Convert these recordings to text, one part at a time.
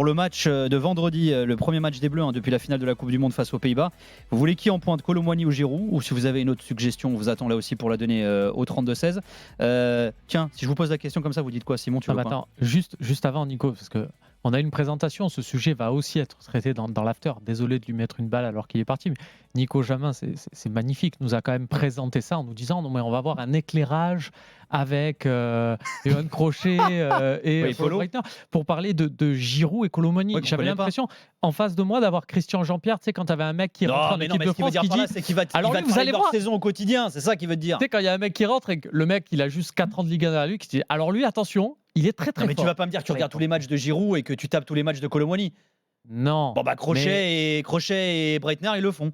pour le match de vendredi, le premier match des Bleus depuis la finale de la Coupe du Monde face aux Pays-Bas. Vous voulez qui en pointe, Kolo Muani ou Giroud? Ou si vous avez une autre suggestion, on vous attend là aussi pour la donner au 32-16. Tiens, si je vous pose la question comme ça, vous dites quoi, Simon? Tu veux quoi? Attends, juste avant, Nico, parce que on a une présentation, ce sujet va aussi être traité dans l'after. Désolé de lui mettre une balle alors qu'il est parti, mais Nico Jamin, c'est magnifique, nous a quand même présenté ça en nous disant non mais on va avoir un éclairage avec Johan Crochet et Paul Breitner pour parler de Giroud et Kolo Muani. J'avais l'impression en face de moi d'avoir Christian Jean-Pierre, tu sais, quand tu avais un mec qui rentre en équipe de France qui dit c'est qu'il va te parler de leur saison au quotidien, c'est ça qu'il veut te dire. Tu sais, quand il y a un mec qui rentre et que le mec il a juste 4 ans de Ligue 1 derrière lui, qui dit alors lui attention, il est très très mais fort. Tu vas pas me dire que tu regardes tous les matchs de Giroud et que tu tapes tous les matchs de Kolo Muani. Non. Bon bah Crochet et Breitner ils le font.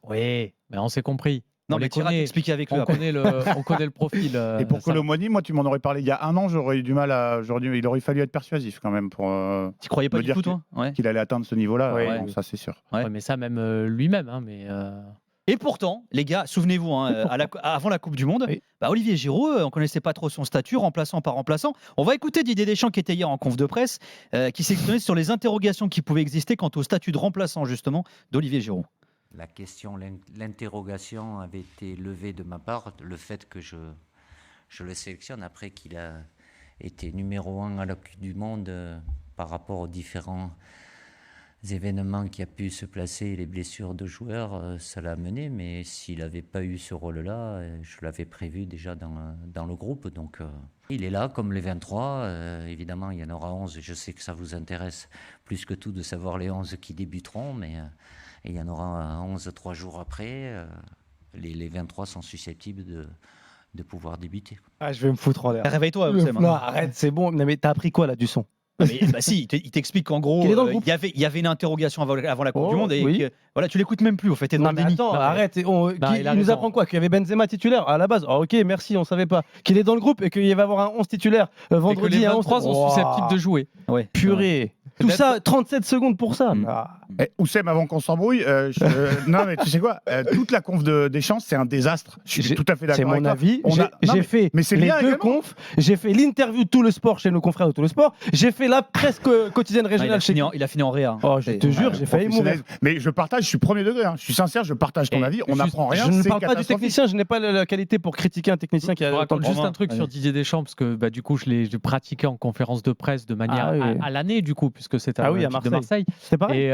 Oui, mais on s'est compris. Non, mais tu iras t'expliquer avec lui. On connaît le profil. Et pour Kolo Muani, moi, tu m'en aurais parlé il y a un an, j'aurais eu du mal à. Il aurait fallu être persuasif quand même pour. Tu croyais pas du tout, toi? Qu'il allait atteindre ce niveau-là, ouais. Ça c'est sûr. Ouais, mais ça, même lui-même. Hein, Et pourtant, les gars, souvenez-vous, avant la Coupe du Monde, Olivier Giroud, on ne connaissait pas trop son statut, remplaçant par remplaçant. On va écouter Didier Deschamps qui était hier en conf de presse, qui s'exprimait sur les interrogations qui pouvaient exister quant au statut de remplaçant justement d'Olivier Giroud. La question, l'interrogation avait été levée de ma part, le fait que je le sélectionne après qu'il a été numéro 1 à la Coupe du Monde par rapport aux différents événements qui a pu se placer, les blessures de joueurs, ça l'a mené, mais s'il n'avait pas eu ce rôle-là, je l'avais prévu déjà dans le groupe, donc il est là comme les 23, évidemment il y en aura 11, je sais que ça vous intéresse plus que tout de savoir les 11 qui débuteront, mais il y en aura 11 3 jours après, les 23 sont susceptibles de pouvoir débuter. Ah, je vais me foutre en l'air. Réveille-toi, non, arrête, c'est bon, mais t'as appris quoi là du son? Si, il t'explique qu'en gros, il y avait une interrogation avant la Coupe du Monde et que, voilà, tu l'écoutes même plus au fait. T'es dans le déni. Attends, arrête. Il nous apprend quoi? Qu'il y avait Benzema titulaire à la base. Ok, merci, on savait pas. Qu'il est dans le groupe et qu'il va y avoir un 11 titulaire vendredi. Et que les 23 sont susceptibles de jouer. Ouais. Purée. Tout ça, 37 secondes pour ça. Oussem, avant qu'on s'embrouille, non mais tu sais quoi, toute la conf de Deschamps, c'est un désastre. Je suis tout à fait d'accord. C'est mon avis. J'ai fait les deux confs. J'ai fait l'interview de Tout le Sport chez nos confrères de Tout le Sport. J'ai fait la presse quotidienne régionale chez. Il a fini en réa. Oh, je te jure, j'ai failli mourir. Mais je partage, je suis premier degré. Je suis sincère, je partage ton avis. On n'apprend rien. Je ne parle pas du technicien. Je n'ai pas la qualité pour critiquer un technicien qui a. Je raconte juste un truc sur Didier Deschamps parce que du coup, je l'ai pratiqué en conférence de presse de manière à l'année du coup, puisque c'était à Marseille. C'est pareil.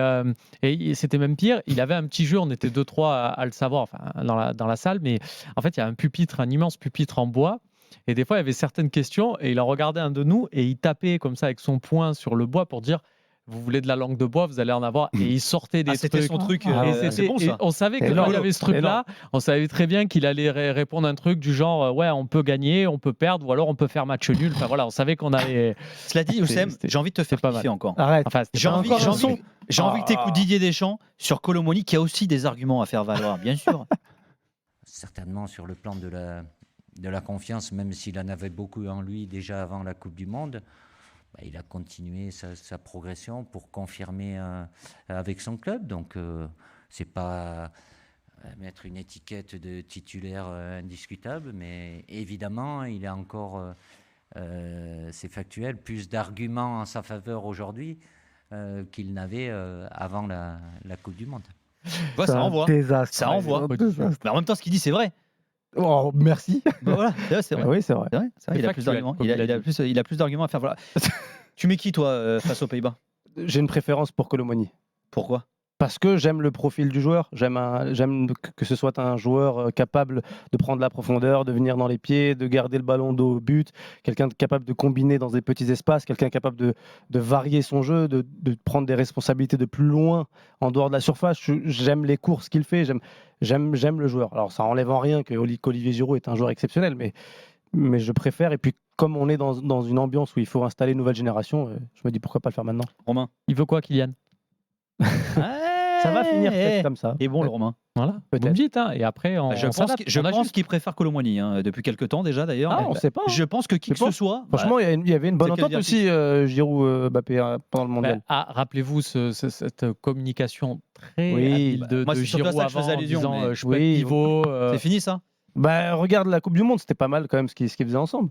Et c'était même pire. Il avait un petit jeu. On était 2-3 à le savoir, enfin dans la salle, mais en fait, il y a un pupitre, un immense pupitre en bois. Et des fois, il y avait certaines questions et il en regardait un de nous et il tapait comme ça avec son poing sur le bois pour dire. Vous voulez de la langue de bois, vous allez en avoir. Et il sortait des trucs. C'était son truc. C'est bon, ça. On savait qu'il avait ce truc-là. On savait très bien qu'il allait répondre un truc du genre ouais, on peut gagner, on peut perdre, ou alors on peut faire match nul. Enfin voilà, on savait qu'on allait. Cela dit, Oussem, j'ai envie de te faire kiffer encore. Arrête. Enfin, j'ai envie que tu écoutes Didier Deschamps sur Kolo Muani, qui a aussi des arguments à faire valoir, bien sûr. Certainement sur le plan de la confiance, même s'il en avait beaucoup en lui déjà avant la Coupe du Monde. Il a continué sa progression pour confirmer avec son club. Donc, c'est pas mettre une étiquette de titulaire indiscutable, mais évidemment, il a encore, c'est factuel, plus d'arguments en sa faveur aujourd'hui qu'il n'avait avant la Coupe du Monde. Ouais, ça envoie. Ça envoie. Mais en même temps, ce qu'il dit, c'est vrai. Oh, merci. Voilà, c'est vrai. Oui, c'est vrai. Il a plus d'arguments. Il a plus d'arguments à faire. Voilà. Tu mets qui, toi, face aux Pays-Bas? J'ai une préférence pour Kolo Muani. Pourquoi? Parce que j'aime le profil du joueur. J'aime que ce soit un joueur capable de prendre la profondeur, de venir dans les pieds, de garder le ballon dos au but, quelqu'un capable de combiner dans des petits espaces, quelqu'un capable de varier son jeu, de prendre des responsabilités de plus loin en dehors de la surface. J'aime les courses qu'il fait, j'aime le joueur. Alors ça enlève en rien qu'Olivier Giroud est un joueur exceptionnel, mais je préfère. Et puis comme on est dans une ambiance où il faut installer une nouvelle génération, je me dis pourquoi pas le faire maintenant. Romain, il veut quoi, Kylian? Ça va finir peut-être comme ça. Et bon, le Romain. Voilà, peut-être. Vous me dites, hein, et après, je pense qu'il préfère Kolo Muani depuis quelques temps déjà d'ailleurs. Ah, on ne sait pas. Je pense que qui que ce soit. Franchement, il y avait une bonne entente aussi, Giroud, Mbappé, pendant le mondial. Rappelez-vous cette communication très habile de Giroud avant en disant je peux être pivot. C'est fini ça? Regarde la Coupe du Monde, c'était pas mal quand même ce qu'ils faisaient ensemble.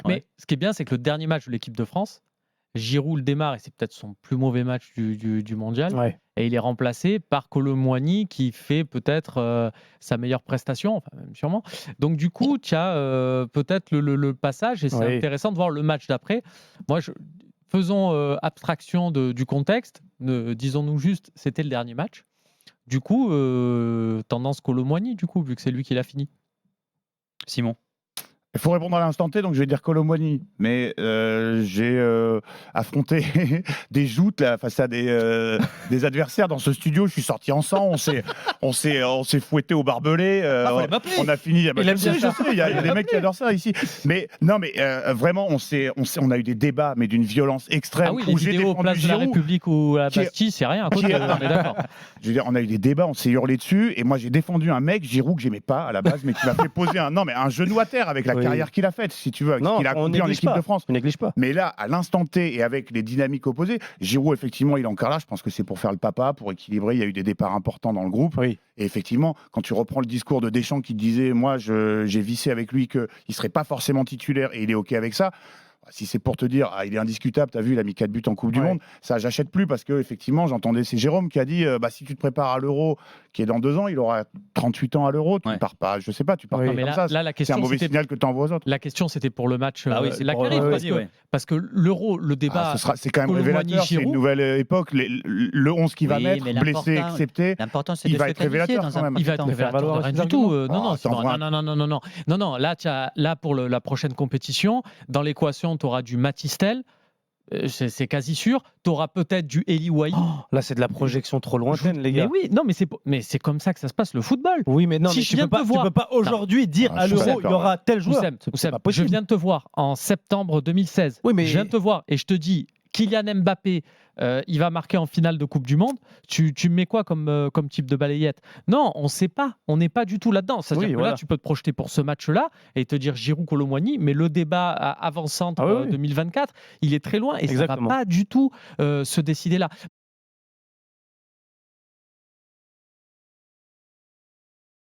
Mais ce qui est bien, c'est que le dernier match de l'équipe de France, Giroud le démarre et c'est peut-être son plus mauvais match du mondial. Ouais. Et il est remplacé par Kolo Muani qui fait peut-être sa meilleure prestation, enfin même sûrement. Donc du coup, tu as peut-être le passage et c'est Oui. intéressant de voir le match d'après. Moi, faisons abstraction du contexte. Disons-nous juste, c'était le dernier match. Du coup, tendance Kolo Muani, du coup, vu que c'est lui qui l'a fini. Simon. Il faut répondre à l'instant T, donc je vais dire Kolo Muani. Mais j'ai affronté des joutes là, face à des adversaires dans ce studio. Je suis sorti en sang, on s'est fouetté au barbelé. Fallait m'appeler. On a fini. Il aime bien ça. Il y a des mecs qui adorent ça ici. Mais non, mais vraiment, on a eu des débats, mais d'une violence extrême. Ah oui, où les j'ai vidéos défendu Place de la Giroud. République ou à la qui est- Bastille, c'est rien. qui est- On est d'accord. Je veux dire, on a eu des débats, on s'est hurlé dessus, et moi j'ai défendu un mec, Giroud, que j'aimais pas à la base, mais qui m'a fait poser un genou à terre avec la Oui. carrière qu'il a faite, si tu veux, avec ce Non, qu'il a on accompli en néglige équipe pas. de France. On néglige pas. Mais là, à l'instant T et avec les dynamiques opposées, Giroud, effectivement, il est encore là. Je pense que c'est pour faire le papa, pour équilibrer. Il y a eu des départs importants dans le groupe. Oui. Et effectivement, quand tu reprends le discours de Deschamps qui disait, moi, j'ai vissé avec lui qu'il ne serait pas forcément titulaire et il est OK avec ça. Si c'est pour te dire, il est indiscutable, t'as vu, il a mis 4 buts en Coupe du Ouais. Monde, ça, j'achète plus parce que effectivement, j'entendais, c'est Jérôme qui a dit, si tu te prépares à l'Euro, qui est dans 2 ans, il aura 38 ans à l'Euro, tu ne Ouais. pars pas, je sais pas, tu pars Oui. pas Non, mais comme là, ça. là, la C'est un question, mauvais c'était signal que tu envoies aux autres. La question, c'était pour le match Ah oui, c'est la pour Carif, le parce, choisi, que, ouais. parce que l'Euro, le débat. C'est quand même Kolo Muani, révélateur, c'est une Giroud. nouvelle époque. Le 11 qui va Oui, mettre, mais blessé, l'important- excepté. L'important, c'est Il de va se être qualifier révélateur dans quand un même. premier Il va être temps. de faire révélateur valoir de rien ses du tout. arguments. Non, non, Oh, Simon, attends, non. Là, pour la prochaine compétition, dans l'équation, tu auras du Matistel. C'est quasi sûr. Tu auras peut-être du Eli Wahi. Là, c'est de la projection trop lointaine, les Mais gars. oui, non, mais c'est comme ça que ça se passe, le football. Oui, mais non, Si mais je tu viens peux de pas, te voir- tu peux pas aujourd'hui dire Ah, à je suis l'Euro, il y d'accord, aura tel joueur. Oussem, C'est pas je possible. viens de te voir en septembre 2016. Oui, mais- Je viens de te voir et je te dis, Kylian Mbappé, il va marquer en finale de Coupe du Monde. Tu me mets quoi comme type de balayette? Non, on ne sait pas. On n'est pas du tout là-dedans. C'est-à-dire Oui, que voilà. là, tu peux te projeter pour ce match-là et te dire Giroud, Kolo Muani, mais le débat avant-centre Ah oui, oui. 2024, il est très loin et ça ne va Exactement. pas du tout se décider là.